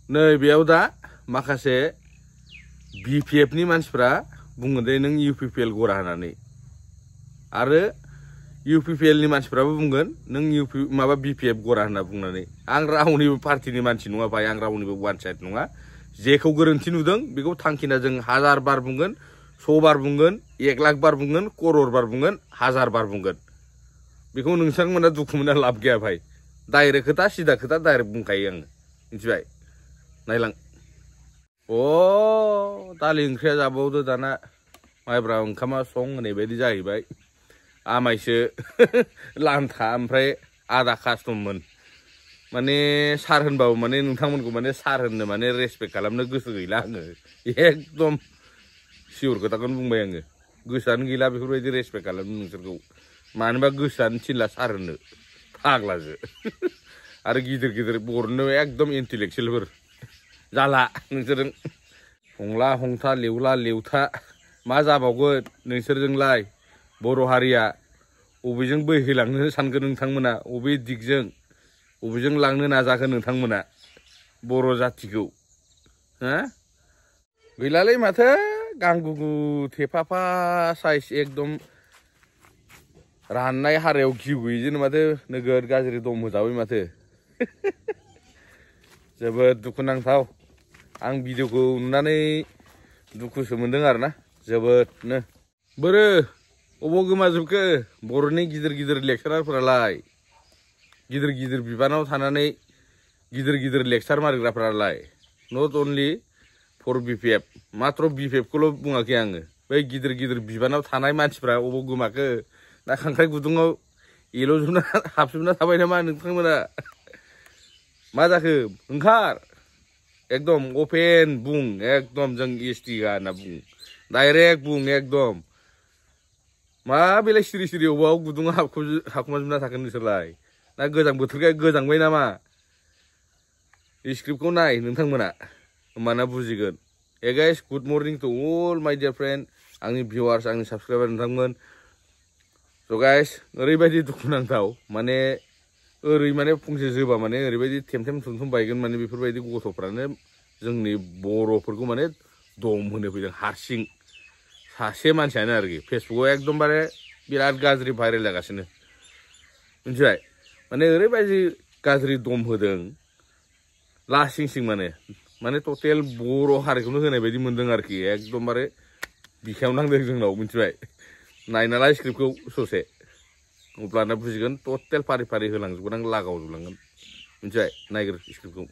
नै बेयाव दा माखासे BPF नि मानसिफ्रा बुङो दे नों UPPL गरा होननानै आरो UPPL नि मानसिफ्राबो बुंगोन नों माबा BPF गरा होनना बुंनानै आं रावनिबो पार्टिनि मानसि नङा भाई आं रावनिबो वान साइड नङा जेखौ गोरोन्थि नुदों बेखौ थांखिना जों 1000 बार बुंगोन 100 बार बुंगोन 1 लाख बार बुंगोन करोड़ बार बुंगोन 1000 बार बुंगोन बेखौ नोंथांमोना दुखु मोनना लाब गैया भाई डाइरेक्ट खोथा सिदा खोथा डाइरेक्ट बुंखायो आङो मिथिबाय नायलां दालि ओंख्रिया जाबावदो दाना माइब्रा ओंखामा सं होननाय बायदि जाहैबाय आमायसो लान्था ओमफ्राय आदा कास्टममोन माने सार होनबाबो माने नोंथांमोनखौ माने सार होननो माने रेसपेक्ट खालामनो गोसो गैला आङो एकदम सिउर खोथाखौनो बुंबाय आङो गोसोआनो गैला बेफोरबायदि रेसपेक्ट खालामनो नोंसोरखौ मानोबा गोसोआनो थिनला सार होननो फाग्लासो आरो गिदिर गिदिर बर'नो एकदम इन्टेलेक्सुवेलफोर जाला नोंसोरजों हंला हंथा लेवला लेवथा मा जाबावगोन नोंसोरजोंलाय बर' हारिया अबेजों बोहैलांनो सानगोन नोंथांमोना अबे दिगजों अबेजों लांनो नाजागोन नोंथांमोना बर' जातिखौ हा गैलालै माथो गांगुगु थेफाफा साइज एकदम राननाय हारायाव घिउ गैयिजोंनो माथो नोगोद गाज्रि दम होजाबाय माथो जोबोद दुखुनांथाव आं भिडिअखौ नुनानै दुखुसो मोनदों आरोना जोबोदनो बोरो अबाव गोमाजोबखो बर'नि गिदिर गिदिर लेक्सारारफोरालाय गिदिर गिदिर बिबानाव थानानै गिदिर गिदिर लेक्सार मारिग्राफोरालाय नट अनलि फर BPF मात्र BPF खौल' बुङाखै आङो बै गिदिर गिदिर बिबानाव थानाय मानसिफ्रा अबाव गोमाखो ना खांख्राइ गुदुङाव एल'जोबना हाबजोबना थाबाय नामा नोंथांमोना मा जाखो ओंखार एकदम अपेन बुं एकदम जों ST होनना बुं डाइरेक्ट बुं एकदम मा बेलाय सिरि सिरि अबाव गुदुङाव हाबखुमाजोबना थागोन नोंसोरलाय ना गोजां बोथोरखाय गोजांबाय नामा स्क्रिप्टखौ नाय नोंथांमोना होमबाना बुजिगोन hey guys good morning to all my dear friend आंनि भिउवार्स आंनि साबस्क्राइबार नोंथांमोन स' गाइस ओरैबायदि दुखुनांथाव माने माने फंसे जोबा माने ओरैबायदि थेमथेम थुमथुम बायगोन माने बेफोरबायदि गथ'फ्रानो जोंनि बर'फोरखौ माने दम होनो फैदों हारसिं सासे मानसियानो आरोखि फेसबुकआव एकदमबारे बिराद गाज्रि भाइरेल जागासिनो मिथिबाय माने ओरैबायदि गाज्रि दम होदों लासिंसिं माने टटेल बर' हारिखौनो होनाय बायदि मोनदों आरोखि एकदमबारे बिखायाव नांदों जोंनाव मिथिबाय नायनालाय स्क्रिप्टखौ ससे अब्लाना बुजिगोन टटेल फारि फारि होलांजोबगोन आं लागावजोबलांगोन मिथिबाय नायग्रो स्क्रिप्टखौ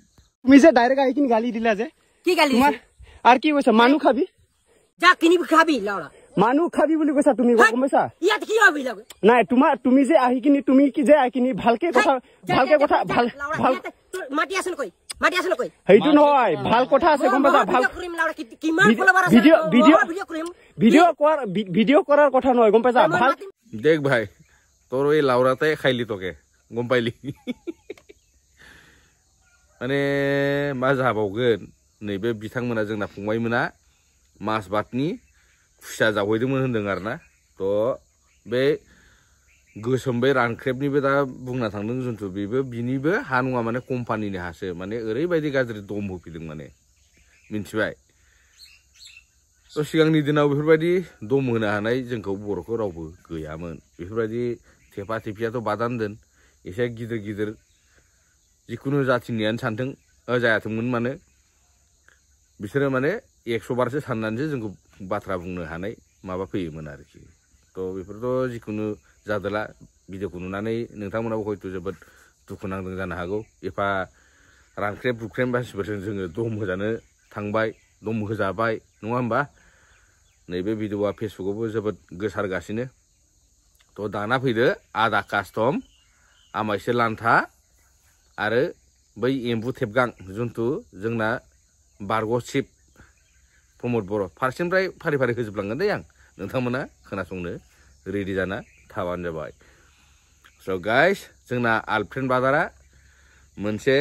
তুমি যে ডাইরেক্ট আইকিনি গালি দিলা যে কি গালি তোমার আর কি কইছা মানু খাবি যা কিনি খাবি লাউড়া মানু খাবি বুলি কইছা তুমি গম পাইছা ইয়াত কি হবে লাগে নাই তুমি যে আইকিনি তুমি কি যে আইকিনি ভালকে কথা ভাল মাটি আসল কই মাটি আসল কই হেইটো নহয় ভাল কথা আছে গম পাইছা ভাল ক্রিম লাউড়া কিমান ফলোয়ার আছে ভিডিও করার কথা নহয় গম পাইছা ভাল দেখ ভাই তোর ওই লাউরাতে খাইলি তোকে গম পাইলি माने मा जाबावगोन नैबे बिथांमोना जोंना फंबायमोना मासबातनि खुसिया जावहैदोंमोन होनदों आरोना थ' बे गोसोम बे रानख्रेबनिबो दा बुंना थांदों जुन्थु बेबो बिनिबो हा नङा माने कम्पानिनि हासो माने ओरैबायदि गाज्रि दम होफैदों माने मिन्थिबाय थ' सिगांनि दिनाव बेफोरबायदि दम होनो हानाय जोंखौ बर'खौ रावबो गैयामोन बेफोरबायदि थेफा थेफियाथ' बादान दोन एसे गिदिर गिदिर जिखुनु जाथिनियानो सानथों जायाथोंमोन माने बिसोरो माने 100 बारसो साननानैसो जोंखौ बाथ्रा बुंनो हानाय माबा फैयोमोन आरोखि थ' बेफोरथ' जिखुनु जादोला भिडिअखौ नुनानै नोंथांमोनाबो हयथ' जोबोद दुखु नांदों जानो हागौ एफा रानख्रेब बुख्रेब मानसिफोरजों जोङो दम होजानो थांबाय दम होजाबाय नङा होमबा नैबे भिडिअआ फेसबुकआवबो जोबोद गोसारगासिनो थ' दाना फैदो आदा कास्टम आमायसो लान्था आरो बै एम्बु थेबगां जुन्थु जोंना बारग' चिफ प्रमद बर' फारसेनिफ्राय फारि फारि होजोबलांगोन दे आं नोंथांमोना खोनासंनो रेडि जाना थाबानो जाबाय स' गाइस जोंना आलफ्रेन्ड बाजारा मोनसे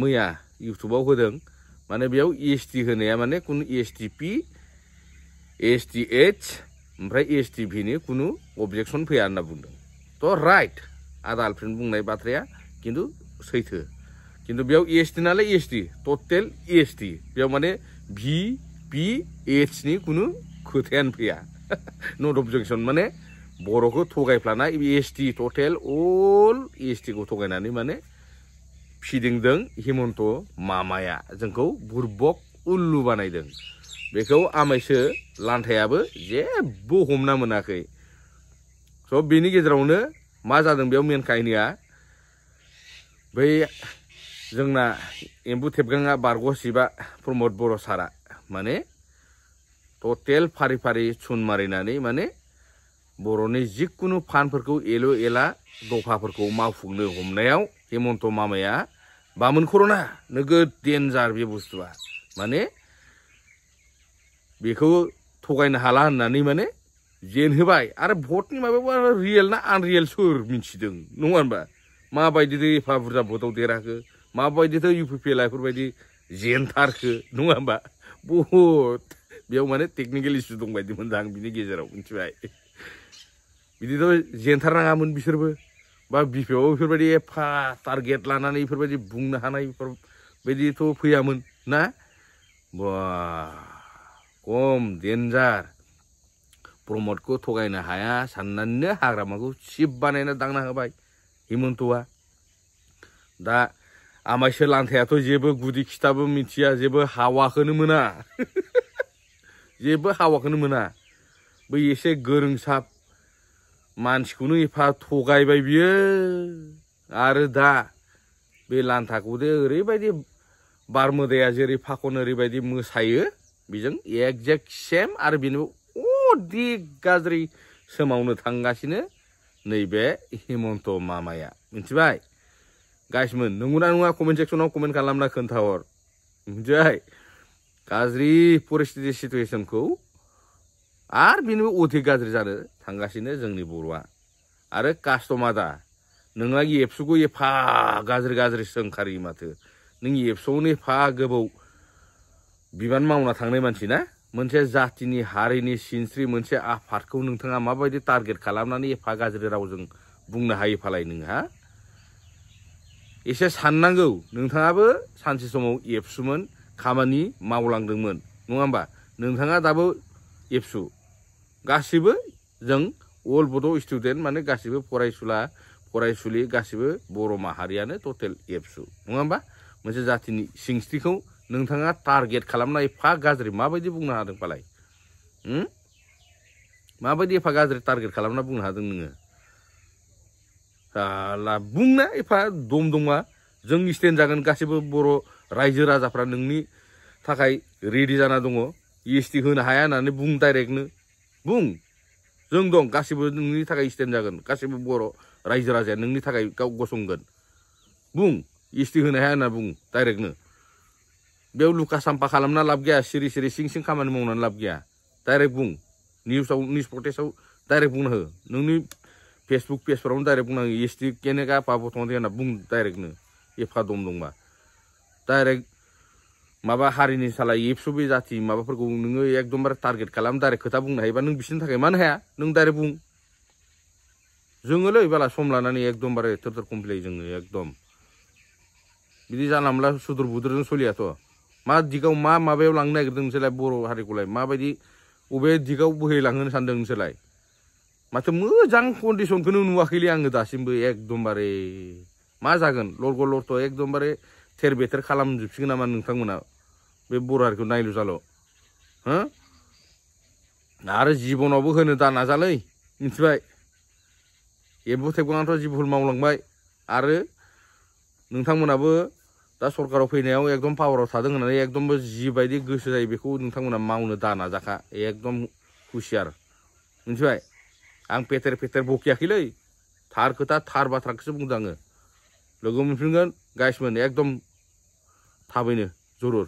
मैया इउटुबाव होदों माने बेयाव ST होनाया माने कुनु STP STH ओमफ्राय STV नि कुनु अबजेक्सन फैया होनना बुंदों थ' राइट आदा आलफ्रेन्ड बुंनाय बाथ्राया खिन्थु सैथो खिन्थु बेयाव EST नालाय EST टटेल EST बेयाव माने VPH नि कुनु खोथायानो फैया नट अबजेक्सन माने बर'खौ थगायफ्लानाय EST टटेल अल EST खौ थगायनानै माने फिदिंदों हिमन्त मामाया जोंखौ बुरबक उल्लु बानायदों बेखौ आमायसो लान्थायाबो जेबो हमना मोनाखै स' बेनि गेजेरावनो मा जादों बेयाव मेन काहिनिया बै जोंना एम्बु थेबगाङा बारग'सिबा प्रमद बर' सारा माने टटेल फारि फारि सुन मारिनानै माने बर'नि जिकुनु फानफोरखौ एलु एला दफाफोरखौ मावफुंनो हमनायाव हिमन्त मामाया बामोन खर'ना नोगोद डेन्जार बे बुस्थुआ माने बेखौ थगायनो हाला होननानै माने जेन होबाय आरो भटनि माबायाव रियेल ना आनरियेल सोर मिथिदों नङा होनबा माबायदिथो एफा बुरजा भटआव देराखो माबायदिथो UPPL फोरबायदि जेनथारखो नङा होनबा बहुत बेयाव माने टेक्निकेल इसु दं बायदि मोनदां बिनि गेजेराव मिथिबाय बिदिथ' जेनथारनाङामोन बिसोरबो बा बिपिआव बेफोरबायदि एफा टारगेट लानानै बेफोरबायदि बुंनो हानाय बेफोरबायदिथ' फैयामोन ना बा खम डेन्जार प्रमदखौ थगायनो हाया साननानैनो हाग्रामाखौ सिप बानायना दांना होबाय हिमन्तआ दा आमायसो लान्थायाथ' जेबो गुदि खिथाबो मिथिया जेबो हावाखौनो मोना जेबो हावाखौनो मोना बै एसे गोरोंसाब मानसिखौनो एफा थगायबाय बियो आरो दा बे लान्थाखौदे ओरैबायदि बारमोदाया जेरै फाखन ओरैबायदि मोसायो बेजों एक्जेक्ट सेम आरो बेनो अदिक गाज्रि सोमावनो थांगासिनो नैबे हिमन्त मामाया मिथिबाय गाइसमोन नंगौना नङा कमेन्ट सेक्सनाव कमेन्ट खालामना खोन्थाहर मिथिबाय गाज्रि परिस्थिति सिटुएसनखौ आरो बेनो अधिक गाज्रि जानो थांगासिनो जोंनि बर'आ आरो कास्टमादा नोंहा एबसुखौ एफा गाज्रि गाज्रि सोंखारि माथो नों एबसुआवनो एफा गोबाव बिबान मावना थांनाय मानसि ना मोनसे जातिनि हारिनि सिनस्रि मोनसे आफादखौ नोंथाङा माबायदि टारगेट खालामनानै एफा गाज्रि रावजों बुंनो हायो फालाय नोंहा एसे साननांगौ नोंथाङाबो सानसे समाव एबसुमोन खामानि मावलांदोंमोन नङा होमबा नोंथाङा दाबो एबसु गासिबो जों अल बड' स्टुडेन्ट माने गासिबो फरायसुला फरायसुलि गासिबो बर' माहारियानो टटेल एबसु नङा होमबा मोनसे जातिनि सिनस्रिखौ नोंथाङा टारगेट खालामना एफा गाज्रि माबायदि बुंनो हादों फालाय माबायदि एफा गाज्रि टारगेट खालामना बुंनो हादों नोङो साला बुंना एफा दम दंबा जों स्टेन्ड जागोन गासिबो बर' रायजो राजाफ्रा नोंनि थाखाय रेडि जाना दङ EST होनो हाया होननानै बुं डाइरेक्टनो बुं जों दं गासिबो नोंनि थाखाय स्टेन्ड जागोन गासिबो बर' रायजो राजाया नोंनि थाखाय गाव गसंगोन बुं EST होनो हाया होनना बुं डाइरेक्टनो बेयाव लुका साम्पा खालामना लाब गैया सिरि सिरि सिं सिं खामानि मावनानै लाब गैया डाइरेक्ट बुं निउस प्रटेस्टआव डाइरेक्ट बुंना हो नोंनि फेसबुक पेजफोरावनो डाइरेक्ट बुंना हो EST केनेका पाबथ'दे होनना बुं डाइरेक्टनो एफा दम दंबा डाइरेक्ट माबा हारिनि सालाय एबसु बे जाति माबाफोरखौ नोङो एकदमबारे टारगेट खालाम डाइरेक्ट खोथा बुंनो हायोबा नों बिसोरनि थाखाय मानो हाया नों डाइरेक्ट बुं जोङोलै बाला सम लानानै एकदमबारे थोर कमप्लेन जोङो एकदम बिदि जानला मोनला सुदुर बुदुरजों सोलियाथ' मा दिगाव मा माबायाव लांनो नागिरदों नोंसोरलाय बर' हारिखौलाय माबायदि अबे दिगाव बोहैलांहोनो सानदों नोंसोरलाय माथो मोजां कन्डिसनखौनो नुवाखैलै आङो दासिमबो एकदमबारे मा जागोन लरग' लरथ' एकदमबारे थेर बेथेर खालामजोबसिगोन नामा नोंथांमोना बे बर' हारिखौ नायलु जाल' हो आरो जिबनावबो होनो दा नाजालै मिथिबाय एम्बु थेबगाङाथ' जिबुल मावलांबाय आरो नोंथांमोनाबो दा सरकाराव फैनायाव एकदम पावाराव थादों होननानै एकदमबो जिबायदि गोसो जायो बेखौ नोंथांमोना मावनो दा नाजाखा एकदम हुसियार मिथिबाय आं पेटेर पेटेर बकियाखैलै थार खोथा थार बाथ्राखौसो बुंदों आङो लोगो मोनफिनगोन गाइसमोन एकदम थाबैनो जरुर